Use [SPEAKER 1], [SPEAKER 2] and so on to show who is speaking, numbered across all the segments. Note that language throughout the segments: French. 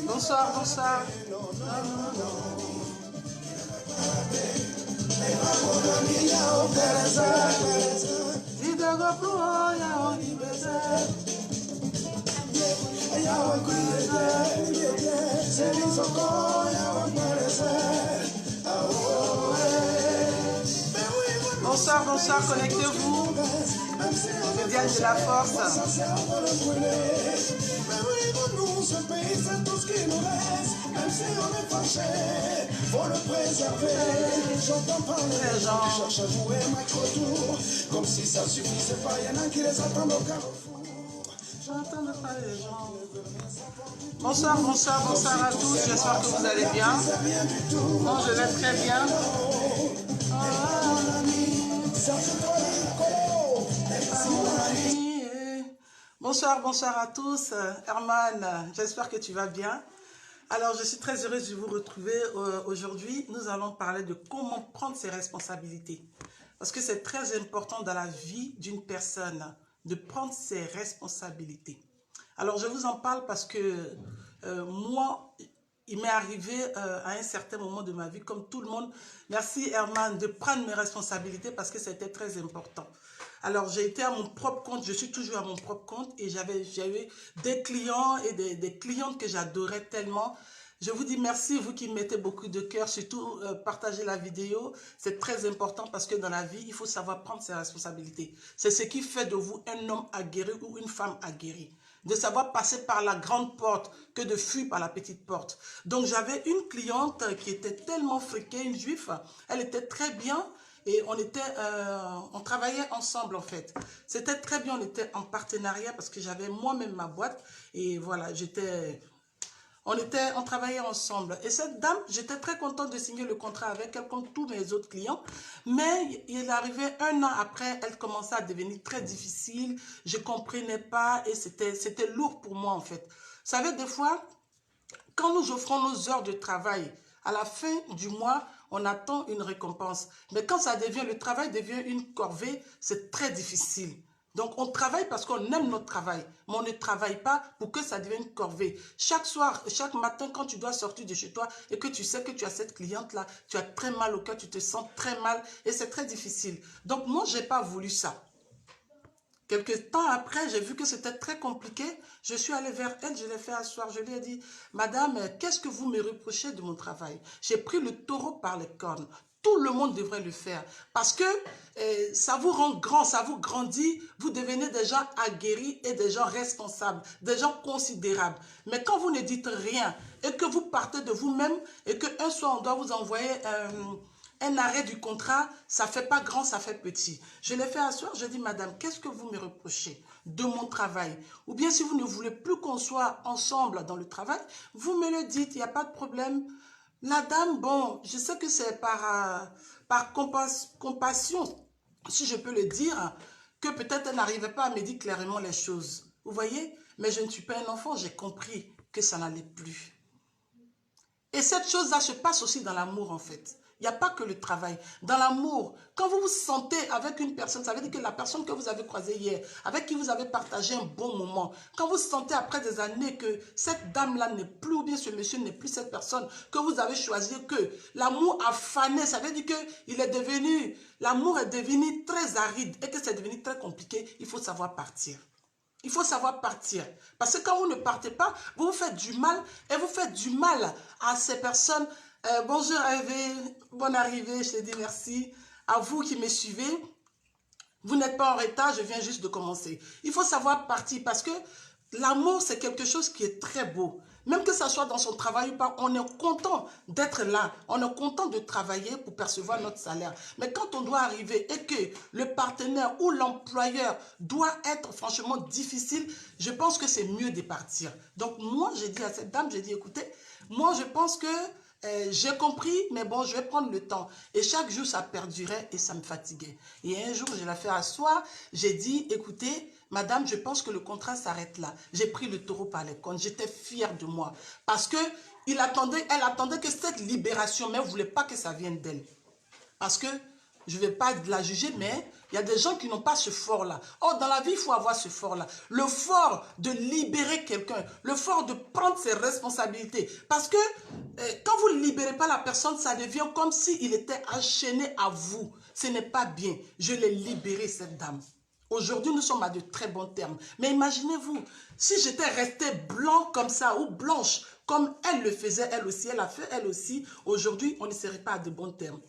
[SPEAKER 1] Bonsoir, bonsoir. Bonsoir, bonsoir, connectez-vous. Je viens de la force. Faut le préserver. J'entends parler des gens qui cherchent à jouer macro-tour. Comme si ça suffisait pas, y'en a qui les attendent au carrefour. J'entends parler des gens. Bonsoir, bonsoir, bonsoir à tous. J'espère que vous allez bien. Non, je vais très bien. Bonsoir, bonsoir à tous. Herman, j'espère que tu vas bien. Alors, je suis très heureuse de vous retrouver aujourd'hui. Nous allons parler de comment prendre ses responsabilités. Parce que c'est très important dans la vie d'une personne de prendre ses responsabilités. Alors, je vous en parle parce que moi, il m'est arrivé à un certain moment de ma vie, comme tout le monde, merci Herman, de prendre mes responsabilités parce que c'était très important. Alors, j'ai été à mon propre compte, je suis toujours à mon propre compte et j'avais des clients et des clientes que j'adorais tellement. Je vous dis merci, vous qui mettez beaucoup de cœur, surtout partagez la vidéo. C'est très important parce que dans la vie, il faut savoir prendre ses responsabilités. C'est ce qui fait de vous un homme aguerri ou une femme aguerrie. De savoir passer par la grande porte que de fuir par la petite porte. Donc, j'avais une cliente qui était tellement friquée, une juive. Elle était très bien. Et on travaillait ensemble en fait. C'était très bien, on était en partenariat parce que j'avais moi-même ma boîte. Et voilà, on travaillait ensemble. Et cette dame, j'étais très contente de signer le contrat avec elle comme tous mes autres clients. Mais il arrivait 1 an après, elle commençait à devenir très difficile. Je ne comprenais pas et c'était lourd pour moi en fait. Vous savez, des fois, quand nous offrons nos heures de travail, à la fin du mois, on attend une récompense. Mais quand le travail devient une corvée, c'est très difficile. Donc, on travaille parce qu'on aime notre travail, mais on ne travaille pas pour que ça devienne une corvée. Chaque soir, chaque matin, quand tu dois sortir de chez toi et que tu sais que tu as cette cliente-là, tu as très mal au cœur, tu te sens très mal et c'est très difficile. Donc, moi, je n'ai pas voulu ça. Quelques temps après, j'ai vu que c'était très compliqué. Je suis allée vers elle, je l'ai fait asseoir. Je lui ai dit, Madame, qu'est-ce que vous me reprochez de mon travail? J'ai pris le taureau par les cornes. Tout le monde devrait le faire. Parce que ça vous rend grand, ça vous grandit. Vous devenez des gens aguerris et des gens responsables, des gens considérables. Mais quand vous ne dites rien et que vous partez de vous-même et qu'un soir on doit vous envoyer un arrêt du contrat, ça ne fait pas grand, ça fait petit. Je l'ai fait asseoir, je dis, Madame, qu'est-ce que vous me reprochez de mon travail? Ou bien si vous ne voulez plus qu'on soit ensemble dans le travail, vous me le dites, il n'y a pas de problème. La dame, bon, je sais que c'est par compassion, si je peux le dire, que peut-être elle n'arrivait pas à me dire clairement les choses. Vous voyez? Mais je ne suis pas un enfant, j'ai compris que ça n'allait plus. Et cette chose-là se passe aussi dans l'amour en fait. Il n'y a pas que le travail. Dans l'amour, quand vous vous sentez avec une personne, ça veut dire que la personne que vous avez croisée hier, avec qui vous avez partagé un bon moment, quand vous sentez après des années que cette dame-là n'est plus, ou bien ce monsieur n'est plus cette personne que vous avez choisi, que l'amour a fané, ça veut dire que l'amour est devenu très aride et que c'est devenu très compliqué, il faut savoir partir. Il faut savoir partir. Parce que quand vous ne partez pas, vous vous faites du mal et vous faites du mal à ces personnes. Bonjour Hervé, bonne arrivée, je te dis merci. À vous qui me suivez, vous n'êtes pas en retard, je viens juste de commencer. Il faut savoir partir parce que l'amour, c'est quelque chose qui est très beau. Même que ça soit dans son travail ou pas, on est content d'être là. On est content de travailler pour percevoir notre salaire. Mais quand on doit arriver et que le partenaire ou l'employeur doit être franchement difficile, je pense que c'est mieux de partir. Donc moi, j'ai dit à cette dame, j'ai dit, écoutez, moi je pense que j'ai compris, mais bon, je vais prendre le temps. Et chaque jour, ça perdurait et ça me fatiguait. Et un jour, je l'ai fait asseoir, j'ai dit, écoutez, Madame, je pense que le contrat s'arrête là. J'ai pris le taureau par les cornes. J'étais fière de moi. Parce que elle attendait que cette libération, mais elle ne voulait pas que ça vienne d'elle. Parce que, je ne vais pas la juger, mais il y a des gens qui n'ont pas ce fort-là. Or, dans la vie, il faut avoir ce fort-là. Le fort de libérer quelqu'un. Le fort de prendre ses responsabilités. Parce que, quand vous ne libérez pas la personne, ça devient comme s'il était enchaîné à vous. Ce n'est pas bien. Je l'ai libéré, cette dame. Aujourd'hui, nous sommes à de très bons termes. Mais imaginez-vous, si j'étais restée blanc comme ça, ou blanche, comme elle le faisait, elle aussi, elle a fait elle aussi, aujourd'hui, on ne serait pas à de bons termes.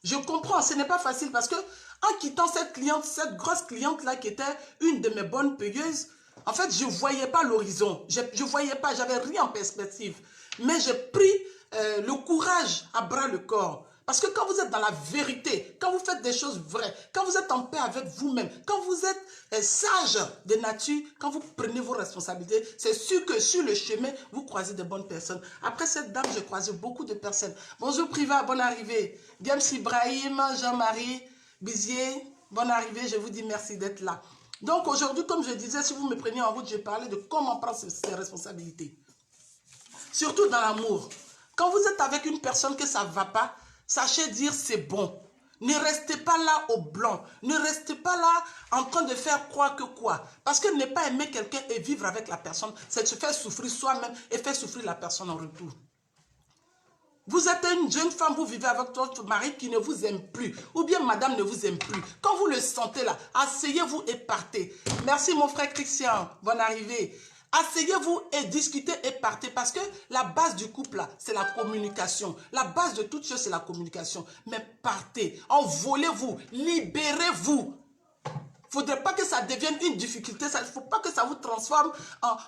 [SPEAKER 1] Je comprends, ce n'est pas facile parce que en quittant cette cliente, cette grosse cliente-là qui était une de mes bonnes payeuses, en fait, je ne voyais pas l'horizon. Je ne voyais pas, j'avais rien en perspective. Mais j'ai pris le courage à bras le corps. Parce que quand vous êtes dans la vérité, quand vous faites des choses vraies, quand vous êtes en paix avec vous-même, quand vous êtes sage de nature, quand vous prenez vos responsabilités, c'est sûr que sur le chemin, vous croisez de bonnes personnes. Après cette dame, j'ai croisé beaucoup de personnes. Bonjour Priva, bonne arrivée. James Ibrahim, Jean-Marie, Bizier, bonne arrivée. Je vous dis merci d'être là. Donc aujourd'hui, comme je disais, si vous me preniez en route, je parlais de comment prendre ses responsabilités. Surtout dans l'amour. Quand vous êtes avec une personne que ça ne va pas, sachez dire c'est bon. Ne restez pas là au blanc. Ne restez pas là en train de faire croire que quoi. Parce que ne pas aimer quelqu'un et vivre avec la personne, c'est de se faire souffrir soi-même et faire souffrir la personne en retour. Vous êtes une jeune femme, vous vivez avec votre mari qui ne vous aime plus. Ou bien madame ne vous aime plus. Quand vous le sentez là, asseyez-vous et partez. Merci mon frère Christian, bonne arrivée. Asseyez-vous et discutez et partez parce que la base du couple là, c'est la communication. La base de toute chose, c'est la communication. Mais partez, envolez-vous, libérez-vous. Il ne faudrait pas que ça devienne une difficulté. Il ne faut pas que ça vous transforme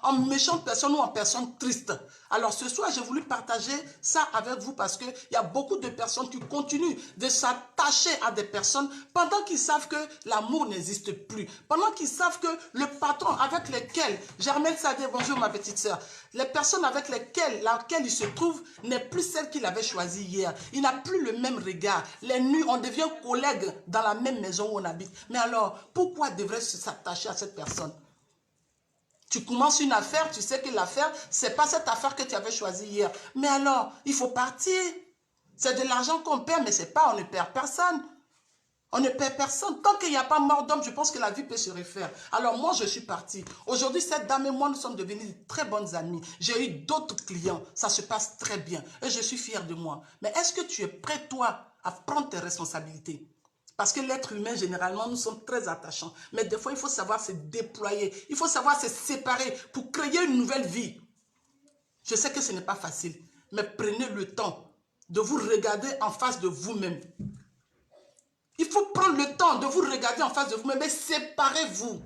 [SPEAKER 1] en méchante personne ou en personne triste. Alors ce soir, j'ai voulu partager ça avec vous parce qu'il y a beaucoup de personnes qui continuent de s'attacher à des personnes pendant qu'ils savent que l'amour n'existe plus. Pendant qu'ils savent que le patron avec lequel, Germaine Sadé, bonjour ma petite sœur, les personnes avec lesquelles il se trouve n'est plus celle qu'il avait choisie hier. Il n'a plus le même regard. Les nuits, on devient collègues dans la même maison où on habite. Mais alors, pourquoi devrait-se s'attacher à cette personne? Tu commences une affaire, tu sais que l'affaire, ce n'est pas cette affaire que tu avais choisie hier. Mais alors, il faut partir. C'est de l'argent qu'on perd, mais c'est pas, on ne perd personne. On ne perd personne. Tant qu'il n'y a pas mort d'homme, je pense que la vie peut se refaire. Alors moi, je suis partie. Aujourd'hui, cette dame et moi, nous sommes devenus de très bonnes amies. J'ai eu d'autres clients. Ça se passe très bien. Et je suis fière de moi. Mais est-ce que tu es prêt, toi, à prendre tes responsabilités? Parce que l'être humain, généralement, nous sommes très attachants. Mais des fois, il faut savoir se déployer. Il faut savoir se séparer pour créer une nouvelle vie. Je sais que ce n'est pas facile. Mais prenez le temps de vous regarder en face de vous-même. Il faut prendre le temps de vous regarder en face de vous-même, mais séparez-vous.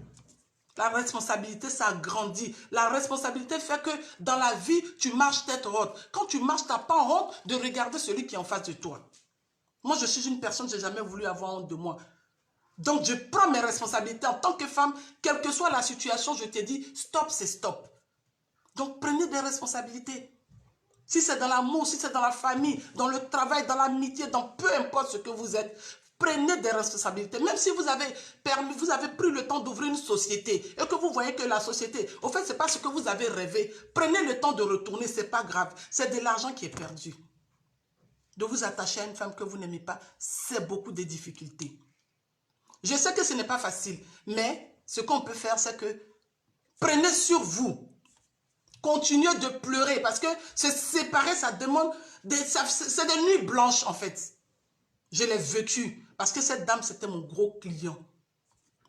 [SPEAKER 1] La responsabilité, ça grandit. La responsabilité fait que dans la vie, tu marches tête haute. Quand tu marches, tu n'as pas honte de regarder celui qui est en face de toi. Moi, je suis une personne, je n'ai jamais voulu avoir honte de moi. Donc, je prends mes responsabilités en tant que femme. Quelle que soit la situation, je te dis, stop, c'est stop. Donc, prenez des responsabilités. Si c'est dans l'amour, si c'est dans la famille, dans le travail, dans l'amitié, dans peu importe ce que vous êtes, prenez des responsabilités. Même si vous avez pris le temps d'ouvrir une société et que vous voyez que la société, au fait, ce n'est pas ce que vous avez rêvé. Prenez le temps de retourner, ce n'est pas grave. C'est de l'argent qui est perdu. De vous attacher à une femme que vous n'aimez pas, c'est beaucoup de difficultés. Je sais que ce n'est pas facile, mais ce qu'on peut faire, c'est que prenez sur vous. Continuez de pleurer parce que se séparer, ça demande, c'est des nuits blanches en fait. Je l'ai vécu parce que cette dame, c'était mon gros client.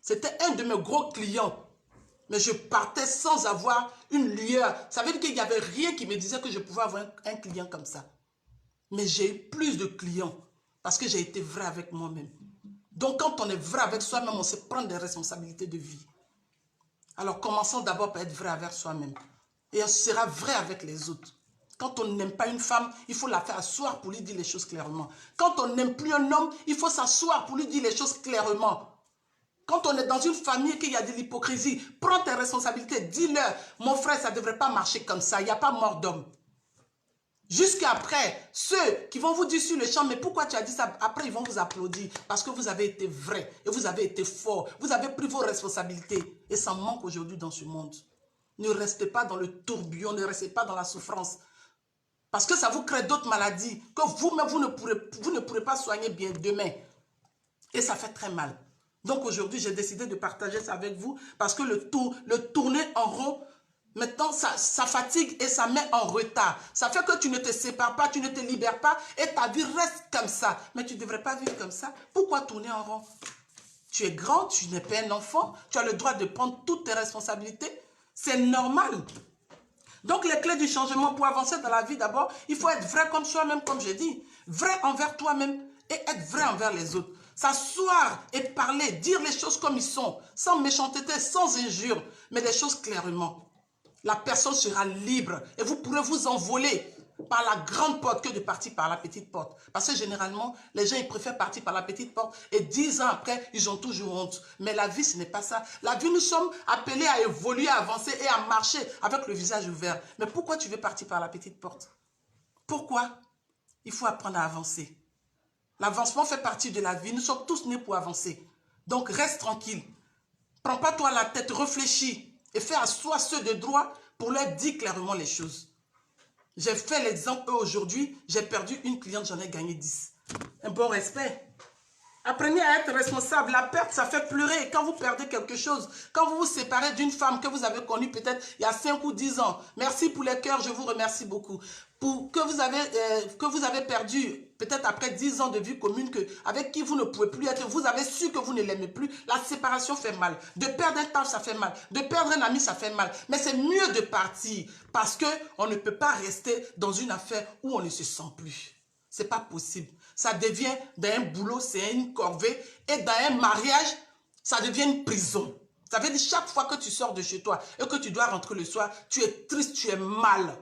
[SPEAKER 1] C'était un de mes gros clients. Mais je partais sans avoir une lueur. Ça veut dire qu'il n'y avait rien qui me disait que je pouvais avoir un client comme ça. Mais j'ai eu plus de clients parce que j'ai été vrai avec moi-même. Donc quand on est vrai avec soi-même, on se prend des responsabilités de vie. Alors commençons d'abord par être vrai avec soi-même. Et on sera vrai avec les autres. Quand on n'aime pas une femme, il faut la faire asseoir pour lui dire les choses clairement. Quand on n'aime plus un homme, il faut s'asseoir pour lui dire les choses clairement. Quand on est dans une famille et qu'il y a de l'hypocrisie, prends tes responsabilités, dis-leur, mon frère, ça ne devrait pas marcher comme ça, il n'y a pas mort d'homme. Jusqu'après, ceux qui vont vous dire sur le champ, mais pourquoi tu as dit ça? Après, ils vont vous applaudir parce que vous avez été vrai et vous avez été fort. Vous avez pris vos responsabilités. Et ça manque aujourd'hui dans ce monde. Ne restez pas dans le tourbillon, ne restez pas dans la souffrance. Parce que ça vous crée d'autres maladies que vous-même, vous ne pourrez pas soigner bien demain. Et ça fait très mal. Donc aujourd'hui, j'ai décidé de partager ça avec vous parce que le tourner en rond, maintenant, ça fatigue et ça met en retard. Ça fait que tu ne te sépares pas, tu ne te libères pas et ta vie reste comme ça. Mais tu ne devrais pas vivre comme ça. Pourquoi tourner en rond? Tu es grand, tu n'es pas un enfant, tu as le droit de prendre toutes tes responsabilités. C'est normal. Donc, les clés du changement pour avancer dans la vie, d'abord, il faut être vrai comme soi-même, comme j'ai dit. Vrai envers toi-même et être vrai envers les autres. S'asseoir et parler, dire les choses comme ils sont, sans méchanceté, sans injure, mais les choses clairement. La personne sera libre et vous pourrez vous envoler par la grande porte que de partir par la petite porte. Parce que généralement, les gens ils préfèrent partir par la petite porte et 10 ans après, ils ont toujours honte. Mais la vie, ce n'est pas ça. La vie, nous sommes appelés à évoluer, à avancer et à marcher avec le visage ouvert. Mais pourquoi tu veux partir par la petite porte? Pourquoi? Il faut apprendre à avancer. L'avancement fait partie de la vie. Nous sommes tous nés pour avancer. Donc, reste tranquille. Prends pas toi la tête, réfléchis et fais asseoir ceux de droit pour leur dire clairement les choses. J'ai fait l'exemple aujourd'hui, j'ai perdu une cliente, j'en ai gagné 10. Un bon respect. Apprenez à être responsable. La perte, ça fait pleurer. Quand vous perdez quelque chose, quand vous vous séparez d'une femme que vous avez connue peut-être il y a 5 ou 10 ans. Merci pour les cœurs, je vous remercie beaucoup. Que vous avez perdu, peut-être après 10 ans de vie commune, avec qui vous ne pouvez plus être, vous avez su que vous ne l'aimez plus, la séparation fait mal. De perdre un taf, ça fait mal. De perdre un ami, ça fait mal. Mais c'est mieux de partir parce qu'on ne peut pas rester dans une affaire où on ne se sent plus. C'est pas possible. Ça devient dans un boulot, c'est une corvée. Et dans un mariage, ça devient une prison. Ça veut dire chaque fois que tu sors de chez toi et que tu dois rentrer le soir, tu es triste, tu es mal.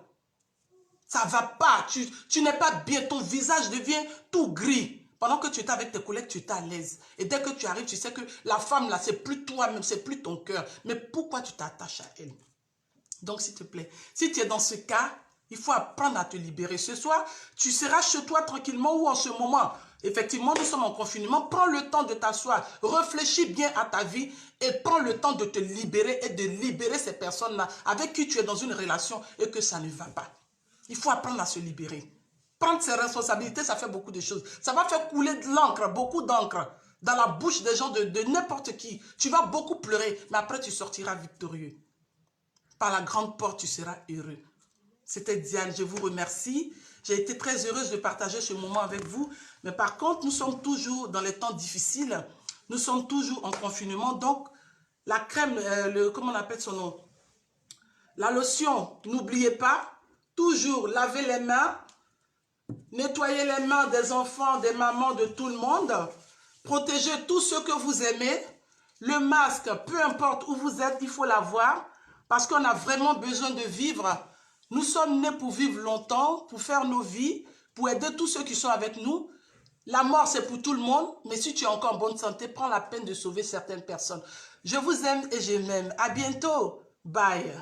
[SPEAKER 1] Ça ne va pas, tu n'es pas bien, ton visage devient tout gris. Pendant que tu es avec tes collègues, tu es à l'aise. Et dès que tu arrives, tu sais que la femme là, c'est plus toi-même, c'est plus ton cœur. Mais pourquoi tu t'attaches à elle? Donc s'il te plaît, si tu es dans ce cas, il faut apprendre à te libérer. Ce soir, tu seras chez toi tranquillement ou en ce moment. Effectivement, nous sommes en confinement. Prends le temps de t'asseoir. Réfléchis bien à ta vie et prends le temps de te libérer et de libérer ces personnes-là avec qui tu es dans une relation et que ça ne va pas. Il faut apprendre à se libérer. Prendre ses responsabilités, ça fait beaucoup de choses. Ça va faire couler de l'encre, beaucoup d'encre, dans la bouche des gens, de n'importe qui. Tu vas beaucoup pleurer, mais après tu sortiras victorieux. Par la grande porte, tu seras heureux. C'était Diane, je vous remercie. J'ai été très heureuse de partager ce moment avec vous. Mais par contre, nous sommes toujours dans les temps difficiles. Nous sommes toujours en confinement. Donc, la crème, comment on appelle son nom? La lotion, n'oubliez pas. Toujours laver les mains. Nettoyer les mains des enfants, des mamans, de tout le monde. Protégez tous ceux que vous aimez. Le masque, peu importe où vous êtes, il faut l'avoir. Parce qu'on a vraiment besoin de vivre. Nous sommes nés pour vivre longtemps, pour faire nos vies, pour aider tous ceux qui sont avec nous. La mort, c'est pour tout le monde, mais si tu es encore en bonne santé, prends la peine de sauver certaines personnes. Je vous aime et je m'aime. À bientôt. Bye.